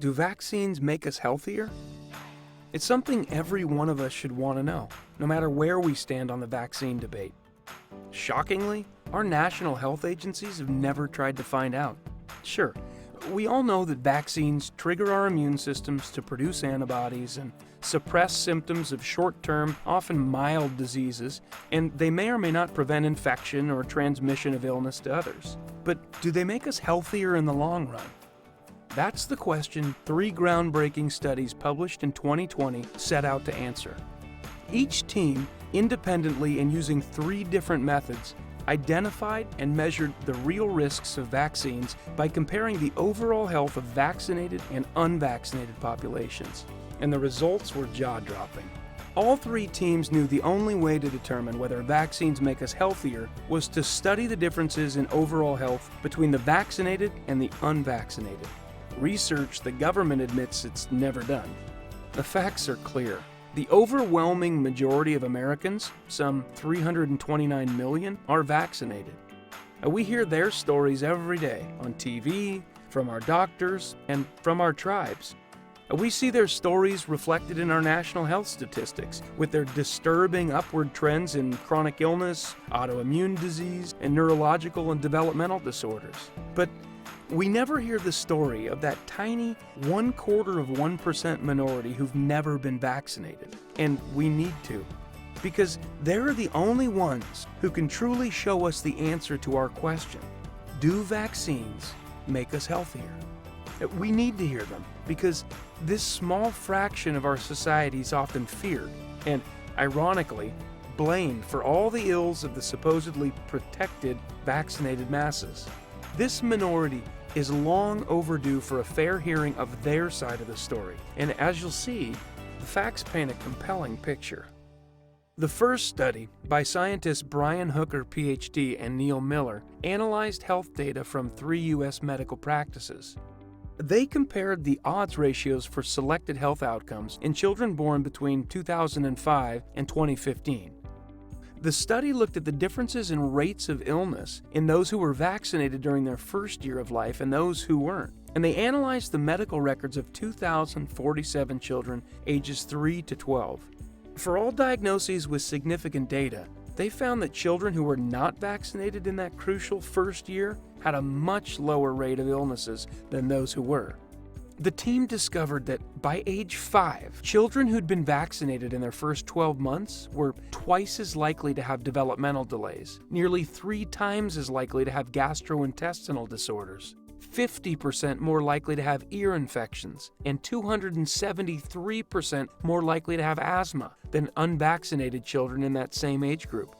Do vaccines make us healthier? It's something every one of us should want to know, no matter where we stand on the vaccine debate. Shockingly, our national health agencies have never tried to find out. Sure, we all know that vaccines trigger our immune systems to produce antibodies and suppress symptoms of short-term, often mild diseases, and they may or may not prevent infection or transmission of illness to others. But do they make us healthier in the long run? That's the question 3 groundbreaking studies published in 2020 set out to answer. Each team, independently and using 3 different methods, identified and measured the real risks of vaccines by comparing the overall health of vaccinated and unvaccinated populations. And the results were jaw-dropping. All 3 teams knew the only way to determine whether vaccines make us healthier was to study the differences in overall health between the vaccinated and the unvaccinated. Research the government admits it's never done. The facts are clear. The overwhelming majority of Americans, some 329 million, are vaccinated. We hear their stories every day on TV, from our doctors, and from our tribes. We see their stories reflected in our national health statistics, with their disturbing upward trends in chronic illness, autoimmune disease, and neurological and developmental disorders. But we never hear the story of that tiny 0.25% minority who've never been vaccinated. And we need to, because they're the only ones who can truly show us the answer to our question: do vaccines make us healthier? We need to hear them, because this small fraction of our society is often feared and, ironically, blamed for all the ills of the supposedly protected, vaccinated masses. This minority is long overdue for a fair hearing of their side of the story, and as you'll see, the facts paint a compelling picture. The first study, by scientists Brian Hooker, PhD, and Neil Miller, analyzed health data from 3 U.S. medical practices. They compared the odds ratios for selected health outcomes in children born between 2005 and 2015. The study looked at the differences in rates of illness in those who were vaccinated during their first year of life and those who weren't. And they analyzed the medical records of 2,047 children ages 3 to 12. For all diagnoses with significant data, they found that children who were not vaccinated in that crucial first year had a much lower rate of illnesses than those who were. The team discovered that by age 5, children who'd been vaccinated in their first 12 months were twice as likely to have developmental delays, nearly 3 times as likely to have gastrointestinal disorders, 50% more likely to have ear infections, and 273% more likely to have asthma than unvaccinated children in that same age group.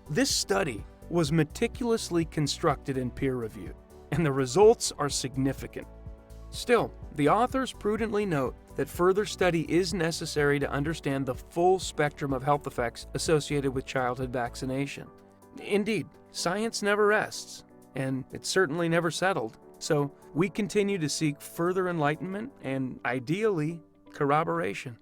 This study was meticulously constructed and peer-reviewed, and the results are significant. Still, the authors prudently note that further study is necessary to understand the full spectrum of health effects associated with childhood vaccination. Indeed, science never rests, and it's certainly never settled, so we continue to seek further enlightenment and, ideally, corroboration.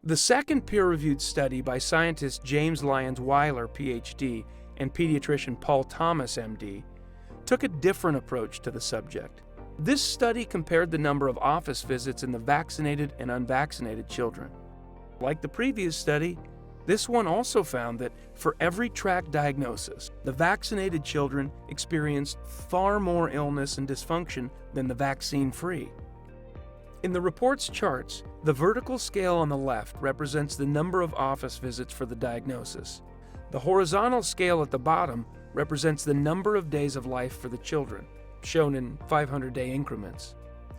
The second peer-reviewed study by scientists James Lyons Weiler, PhD, and pediatrician Paul Thomas, MD, took a different approach to the subject. This study compared the number of office visits in the vaccinated and unvaccinated children. Like the previous study, this one also found that for every tracked diagnosis, the vaccinated children experienced far more illness and dysfunction than the vaccine-free. In the report's charts, the vertical scale on the left represents the number of office visits for the diagnosis. The horizontal scale at the bottom represents the number of days of life for the children, shown in 500-day increments.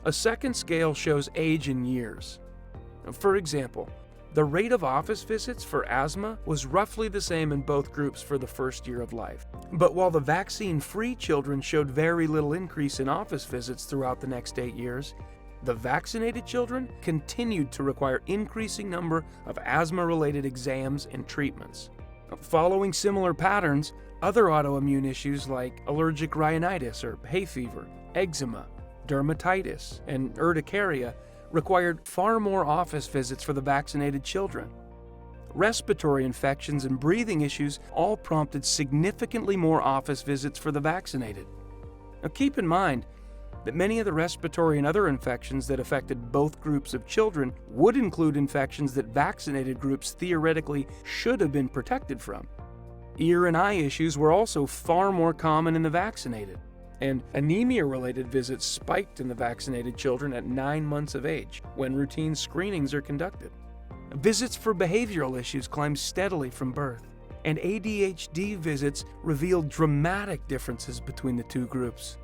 A second scale shows age in years. For example, the rate of office visits for asthma was roughly the same in both groups for the first year of life. But while the vaccine-free children showed very little increase in office visits throughout the next 8 years, the vaccinated children continued to require increasing number of asthma-related exams and treatments. Following similar patterns, other autoimmune issues like allergic rhinitis or hay fever, eczema, dermatitis, and urticaria required far more office visits for the vaccinated children. Respiratory infections and breathing issues all prompted significantly more office visits for the vaccinated. Now keep in mind, that many of the respiratory and other infections that affected both groups of children would include infections that vaccinated groups theoretically should have been protected from. Ear and eye issues were also far more common in the vaccinated, and anemia-related visits spiked in the vaccinated children at 9 months of age, when routine screenings are conducted. Visits for behavioral issues climbed steadily from birth, and ADHD visits revealed dramatic differences between the two groups.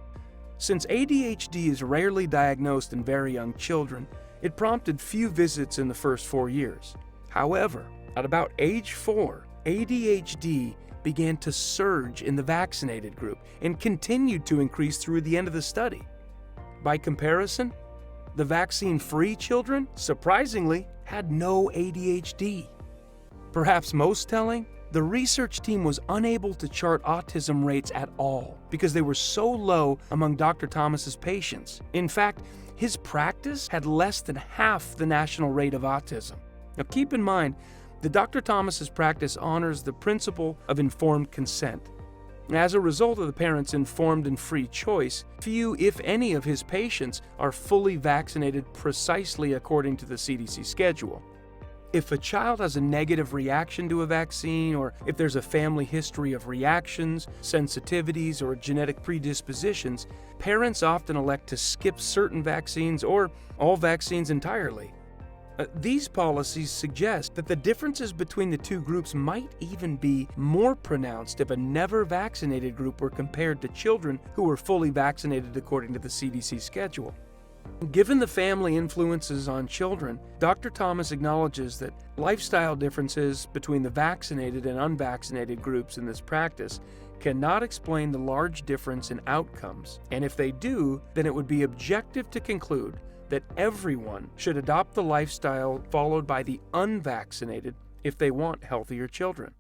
Since ADHD is rarely diagnosed in very young children, it prompted few visits in the first 4 years. However, at about age 4, ADHD began to surge in the vaccinated group and continued to increase through the end of the study. By comparison, the vaccine-free children, surprisingly, had no ADHD. Perhaps most telling, the research team was unable to chart autism rates at all because they were so low among Dr. Thomas's patients. In fact, his practice had less than half the national rate of autism. Now keep in mind that Dr. Thomas's practice honors the principle of informed consent. As a result of the parents' informed and free choice, few, if any, of his patients are fully vaccinated precisely according to the CDC schedule. If a child has a negative reaction to a vaccine, or if there's a family history of reactions, sensitivities, or genetic predispositions, parents often elect to skip certain vaccines or all vaccines entirely. These policies suggest that the differences between the two groups might even be more pronounced if a never vaccinated group were compared to children who were fully vaccinated according to the CDC schedule. Given the family influences on children, Dr. Thomas acknowledges that lifestyle differences between the vaccinated and unvaccinated groups in this practice cannot explain the large difference in outcomes, and if they do, then it would be objective to conclude that everyone should adopt the lifestyle followed by the unvaccinated if they want healthier children.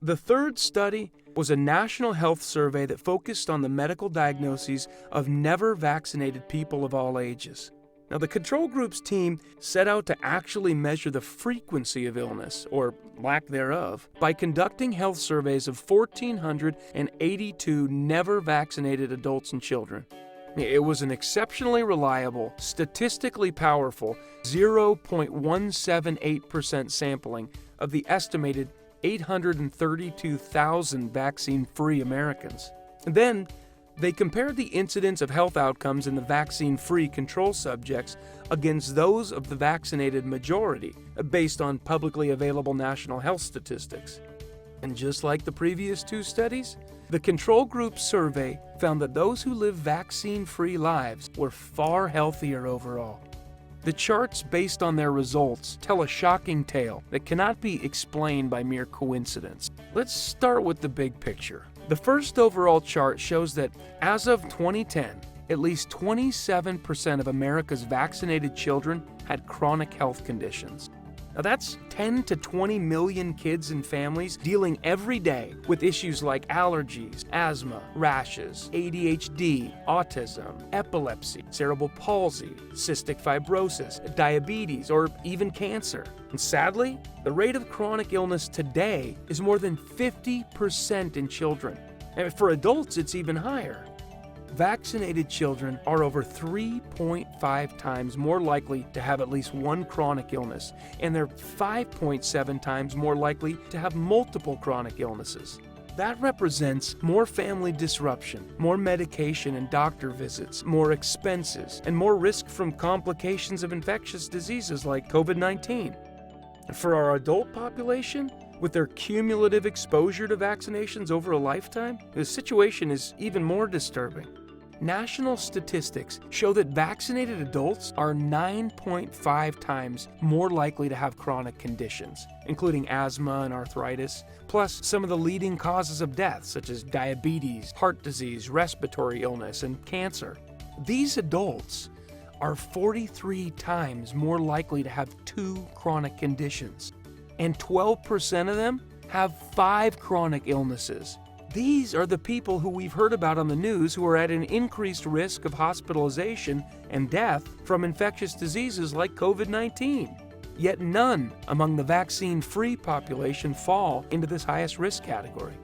The third study was a national health survey that focused on the medical diagnoses of never vaccinated people of all ages. Now, the control group's team set out to actually measure the frequency of illness, or lack thereof, by conducting health surveys of 1,482 never vaccinated adults and children. It was an exceptionally reliable, statistically powerful 0.178% sampling of the estimated 832,000 vaccine-free Americans. Then, they compared the incidence of health outcomes in the vaccine-free control subjects against those of the vaccinated majority, based on publicly available national health statistics. And just like the previous two studies, the control group survey found that those who live vaccine-free lives were far healthier overall. The charts based on their results tell a shocking tale that cannot be explained by mere coincidence. Let's start with the big picture. The first overall chart shows that as of 2010, at least 27% of America's vaccinated children had chronic health conditions. Now that's 10 to 20 million kids and families dealing every day with issues like allergies, asthma, rashes, ADHD, autism, epilepsy, cerebral palsy, cystic fibrosis, diabetes, or even cancer. And sadly, the rate of chronic illness today is more than 50% in children. And for adults, it's even higher. Vaccinated children are over 3.5 times more likely to have at least one chronic illness, and they're 5.7 times more likely to have multiple chronic illnesses. That represents more family disruption, more medication and doctor visits, more expenses, and more risk from complications of infectious diseases like COVID-19. For our adult population, with their cumulative exposure to vaccinations over a lifetime, the situation is even more disturbing. National statistics show that vaccinated adults are 9.5 times more likely to have chronic conditions, including asthma and arthritis, plus some of the leading causes of death, such as diabetes, heart disease, respiratory illness, and cancer. These adults are 43 times more likely to have 2 chronic conditions, and 12% of them have 5 chronic illnesses. These are the people who we've heard about on the news who are at an increased risk of hospitalization and death from infectious diseases like COVID-19. Yet none among the vaccine-free population fall into this highest risk category.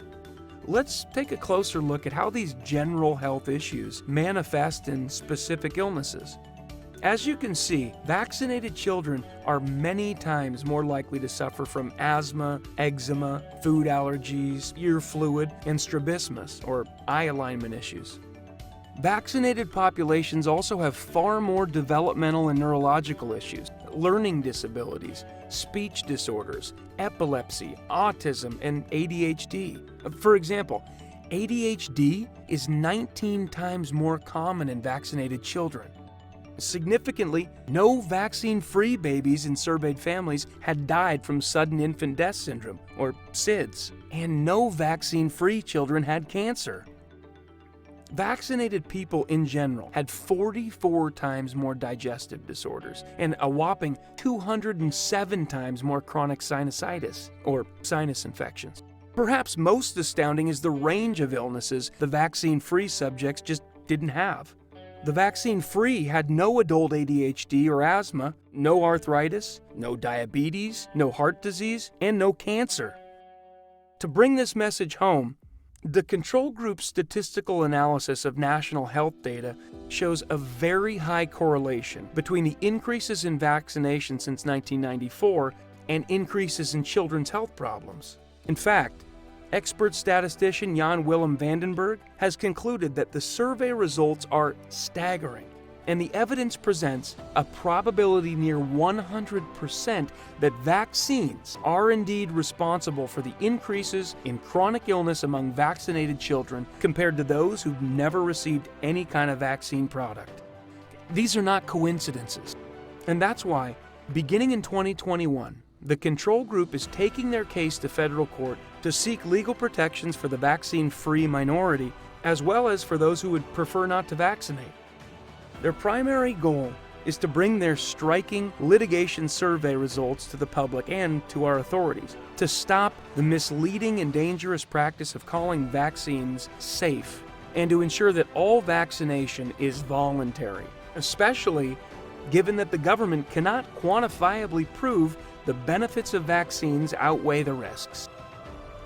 let's take a closer look at how these general health issues manifest in specific illnesses. As you can see, vaccinated children are many times more likely to suffer from asthma, eczema, food allergies, ear fluid, and strabismus, or eye alignment issues. Vaccinated populations also have far more developmental and neurological issues, learning disabilities, speech disorders, epilepsy, autism, and ADHD. For example, ADHD is 19 times more common in vaccinated children. Significantly, no vaccine-free babies in surveyed families had died from sudden infant death syndrome, or SIDS, and no vaccine-free children had cancer. Vaccinated people in general had 44 times more digestive disorders and a whopping 207 times more chronic sinusitis, or sinus infections. Perhaps most astounding is the range of illnesses the vaccine-free subjects just didn't have. The vaccine-free had no adult ADHD or asthma, no arthritis, no diabetes, no heart disease, and no cancer. To bring this message home, the control group's statistical analysis of national health data shows a very high correlation between the increases in vaccination since 1994 and increases in children's health problems. In fact, expert statistician Jan Willem Vandenberg has concluded that the survey results are staggering, and the evidence presents a probability near 100% that vaccines are indeed responsible for the increases in chronic illness among vaccinated children compared to those who've never received any kind of vaccine product. These are not coincidences, and that's why, beginning in 2021, the control group is taking their case to federal court to seek legal protections for the vaccine-free minority, as well as for those who would prefer not to vaccinate. Their primary goal is to bring their striking litigation survey results to the public and to our authorities, to stop the misleading and dangerous practice of calling vaccines safe, and to ensure that all vaccination is voluntary, especially given that the government cannot quantifiably prove the benefits of vaccines outweigh the risks.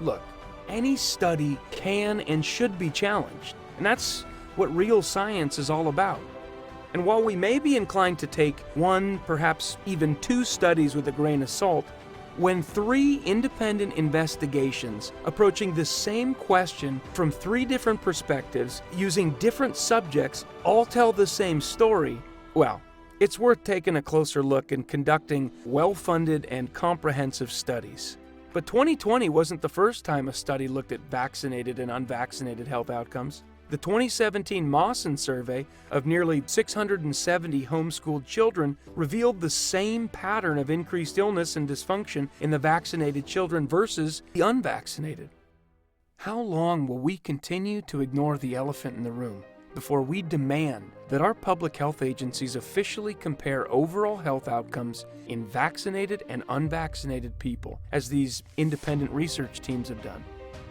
Look, any study can and should be challenged, and that's what real science is all about. And while we may be inclined to take one, perhaps even two studies with a grain of salt, when three independent investigations approaching the same question from three different perspectives using different subjects all tell the same story, well, it's worth taking a closer look and conducting well-funded and comprehensive studies. But 2020 wasn't the first time a study looked at vaccinated and unvaccinated health outcomes. The 2017 Mawson survey of nearly 670 homeschooled children revealed the same pattern of increased illness and dysfunction in the vaccinated children versus the unvaccinated. How long will we continue to ignore the elephant in the room before we demand that our public health agencies officially compare overall health outcomes in vaccinated and unvaccinated people, as these independent research teams have done?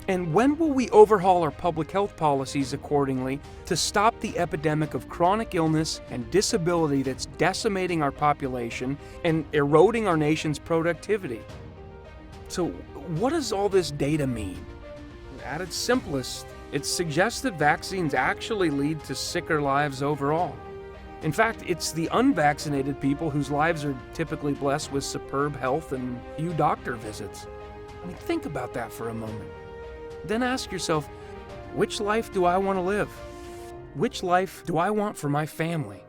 And when will we overhaul our public health policies accordingly to stop the epidemic of chronic illness and disability that's decimating our population and eroding our nation's productivity? So, what does all this data mean? At its simplest, it suggests that vaccines actually lead to sicker lives overall. In fact, it's the unvaccinated people whose lives are typically blessed with superb health and few doctor visits. I mean, think about that for a moment. Then ask yourself, which life do I want to live? Which life do I want for my family?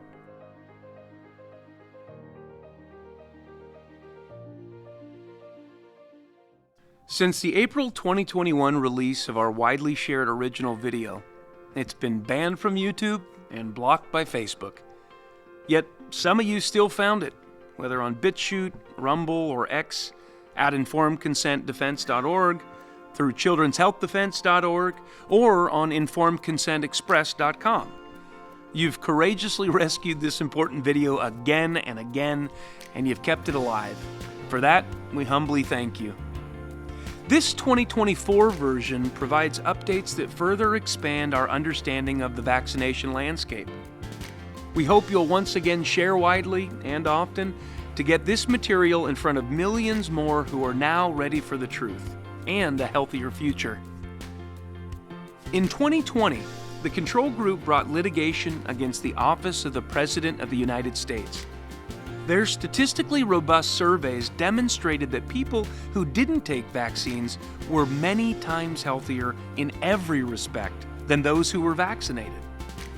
Since the April 2021 release of our widely shared original video, it's been banned from YouTube and blocked by Facebook. Yet some of you still found it, whether on BitChute, Rumble, or X, at informedconsentdefense.org, through childrenshealthdefense.org, or on informedconsentexpress.com. You've courageously rescued this important video again and again, and you've kept it alive. For that, we humbly thank you. This 2024 version provides updates that further expand our understanding of the vaccination landscape. We hope you'll once again share widely and often to get this material in front of millions more who are now ready for the truth and a healthier future. In 2020, the control group brought litigation against the Office of the President of the United States. Their statistically robust surveys demonstrated that people who didn't take vaccines were many times healthier in every respect than those who were vaccinated.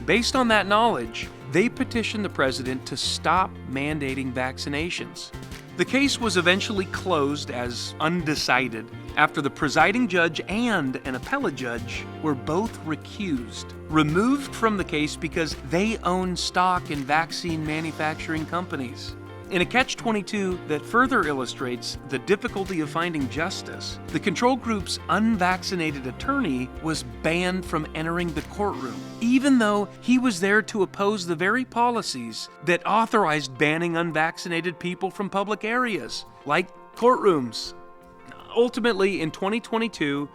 Based on that knowledge, they petitioned the president to stop mandating vaccinations. The case was eventually closed as undecided after the presiding judge and an appellate judge were both removed from the case because they own stock in vaccine manufacturing companies. In a catch-22 that further illustrates the difficulty of finding justice, the control group's unvaccinated attorney was banned from entering the courtroom, even though he was there to oppose the very policies that authorized banning unvaccinated people from public areas, like courtrooms. Ultimately, in 2022,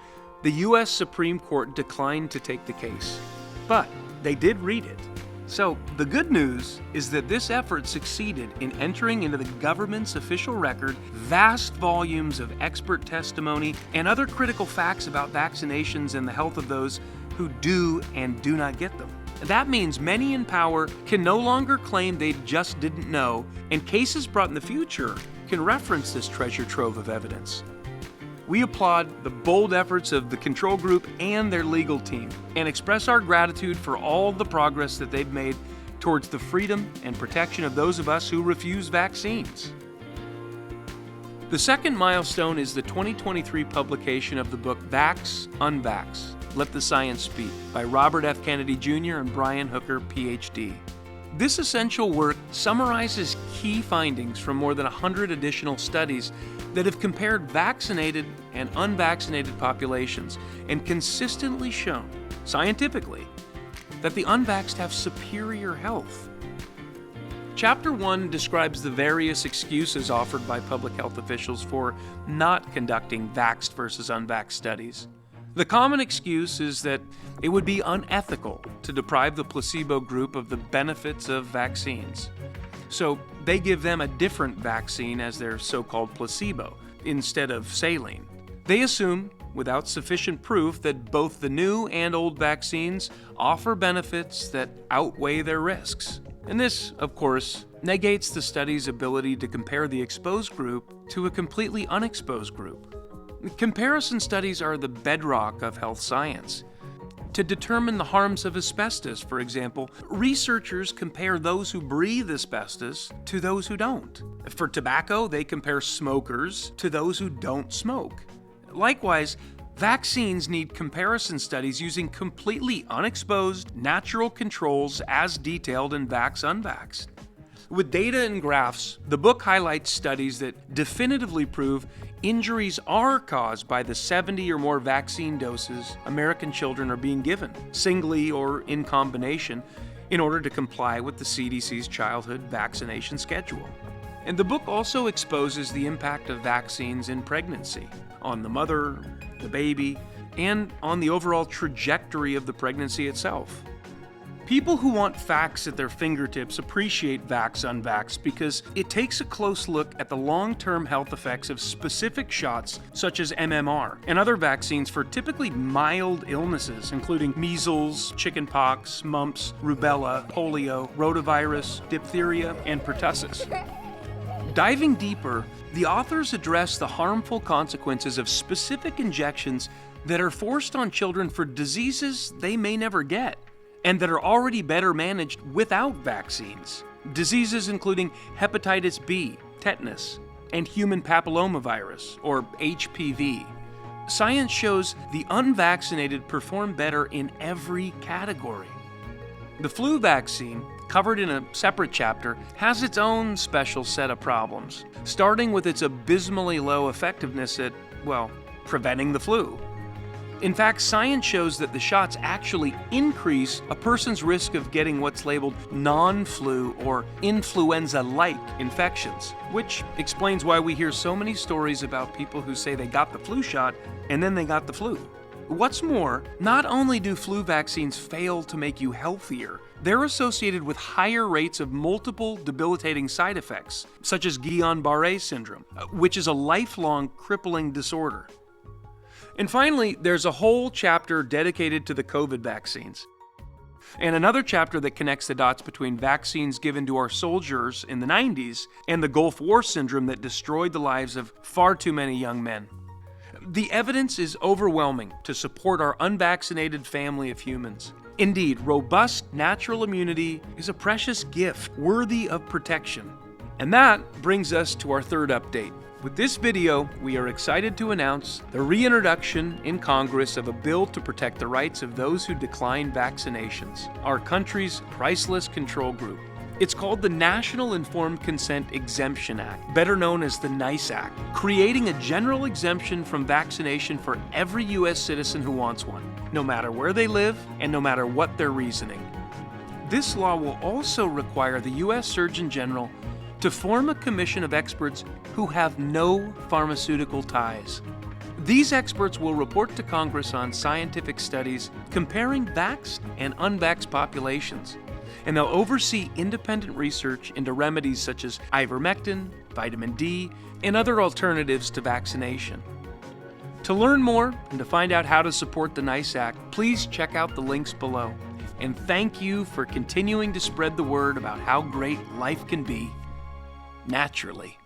the U.S. Supreme Court declined to take the case, but they did read it. So, the good news is that this effort succeeded in entering into the government's official record vast volumes of expert testimony and other critical facts about vaccinations and the health of those who do and do not get them. That means many in power can no longer claim they just didn't know, and cases brought in the future can reference this treasure trove of evidence. We applaud the bold efforts of the control group and their legal team and express our gratitude for all the progress that they've made towards the freedom and protection of those of us who refuse vaccines. The second milestone is the 2023 publication of the book Vax, Unvax, Let the Science Speak by Robert F. Kennedy Jr. and Brian Hooker, Ph.D. This essential work summarizes key findings from more than 100 additional studies that have compared vaccinated and unvaccinated populations and consistently shown, scientifically, that the unvaxxed have superior health. Chapter 1 describes the various excuses offered by public health officials for not conducting vaxxed versus unvaxxed studies. The common excuse is that it would be unethical to deprive the placebo group of the benefits of vaccines. So they give them a different vaccine as their so-called placebo, instead of saline. They assume, without sufficient proof, that both the new and old vaccines offer benefits that outweigh their risks. And this, of course, negates the study's ability to compare the exposed group to a completely unexposed group. Comparison studies are the bedrock of health science. To determine the harms of asbestos, for example, researchers compare those who breathe asbestos to those who don't. For tobacco, they compare smokers to those who don't smoke. Likewise, vaccines need comparison studies using completely unexposed, natural controls as detailed in Vax Unvaxxed. With data and graphs, the book highlights studies that definitively prove injuries are caused by the 70 or more vaccine doses American children are being given, singly or in combination, in order to comply with the CDC's childhood vaccination schedule. And the book also exposes the impact of vaccines in pregnancy, on the mother, the baby, and on the overall trajectory of the pregnancy itself. People who want facts at their fingertips appreciate Vax Unvaxxed because it takes a close look at the long-term health effects of specific shots such as MMR and other vaccines for typically mild illnesses, including measles, chickenpox, mumps, rubella, polio, rotavirus, diphtheria, and pertussis. Diving deeper, the authors address the harmful consequences of specific injections that are forced on children for diseases they may never get, and that are already better managed without vaccines. Diseases including hepatitis B, tetanus, and human papillomavirus, or HPV. Science shows the unvaccinated perform better in every category. The flu vaccine, covered in a separate chapter, has its own special set of problems, starting with its abysmally low effectiveness at, preventing the flu. In fact, science shows that the shots actually increase a person's risk of getting what's labeled non-flu or influenza-like infections, which explains why we hear so many stories about people who say they got the flu shot and then they got the flu. What's more, not only do flu vaccines fail to make you healthier, they're associated with higher rates of multiple debilitating side effects, such as Guillain-Barré syndrome, which is a lifelong crippling disorder. And finally, there's a whole chapter dedicated to the COVID vaccines. And another chapter that connects the dots between vaccines given to our soldiers in the 90s and the Gulf War syndrome that destroyed the lives of far too many young men. The evidence is overwhelming to support our unvaccinated family of humans. Indeed, robust natural immunity is a precious gift worthy of protection. And that brings us to our third update. With this video, we are excited to announce the reintroduction in Congress of a bill to protect the rights of those who decline vaccinations, our country's priceless control group. It's called the National Informed Consent Exemption Act, better known as the NICE Act, creating a general exemption from vaccination for every U.S. citizen who wants one, no matter where they live and no matter what their reasoning. This law will also require the U.S. Surgeon General to form a commission of experts who have no pharmaceutical ties. These experts will report to Congress on scientific studies comparing vaxxed and unvaxxed populations, and they'll oversee independent research into remedies such as ivermectin, vitamin D, and other alternatives to vaccination. To learn more and to find out how to support the NICE Act, please check out the links below. And thank you for continuing to spread the word about how great life can be naturally.